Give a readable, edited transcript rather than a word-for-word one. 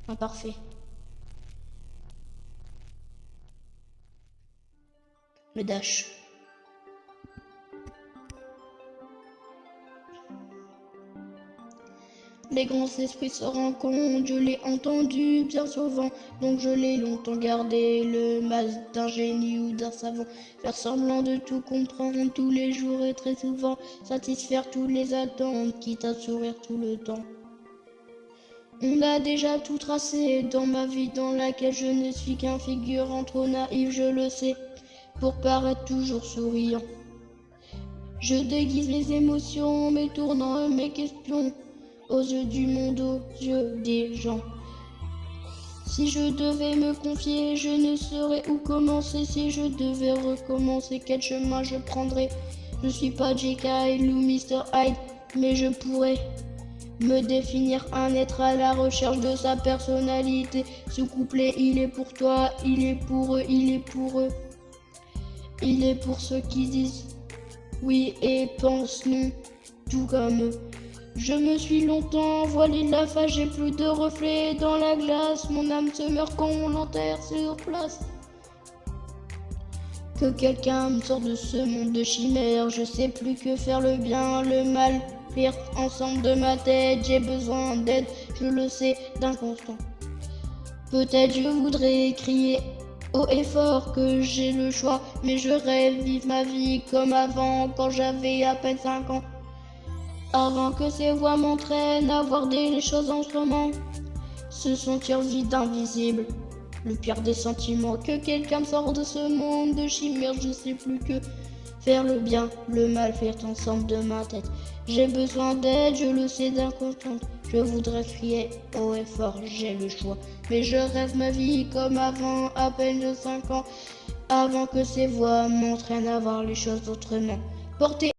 Imparfait. Le dash. Les grands esprits se rencontrent, je l'ai entendu bien souvent, donc je l'ai longtemps gardé, le masque d'un génie ou d'un savant, faire semblant de tout comprendre tous les jours et très souvent, satisfaire tous les attentes, quitte à sourire tout le temps. On a déjà tout tracé dans ma vie dans laquelle je ne suis qu'un figurant trop naïf, je le sais, pour paraître toujours souriant. Je déguise mes émotions, mes tournants et mes questions aux yeux du monde, aux yeux des gens. Si je devais me confier, je ne saurais où commencer. Si je devais recommencer, quel chemin je prendrais? Je suis pas Jekyll ou Mr. Hyde, mais je pourrais me définir un être à la recherche de sa personnalité. Ce couplet, il est pour toi, il est pour eux, il est pour eux. Il est pour ceux qui disent oui et pensent non, tout comme eux. Je me suis longtemps voilé la face, j'ai plus de reflets dans la glace. Mon âme se meurt quand on l'enterre sur place. Que quelqu'un me sorte de ce monde de chimères. Je sais plus que faire, le bien, le mal, faire ensemble de ma tête. J'ai besoin d'aide, je le sais, d'un constant. Peut-être je voudrais crier haut et fort que j'ai le choix, mais je rêve vivre ma vie comme avant, quand j'avais à peine 5 ans. Avant que ces voix m'entraînent à voir des choses autrement, se sentir vide, invisible, le pire des sentiments. Que quelqu'un me sorte de ce monde de chimères, je sais plus que faire, le bien, le mal, faire ensemble de ma tête. J'ai besoin d'aide, je le sais d'inconscience. Je voudrais crier haut et fort, j'ai le choix, mais je rêve ma vie comme avant, à peine de 5 ans, avant que ces voix m'entraînent à voir les choses autrement. Porter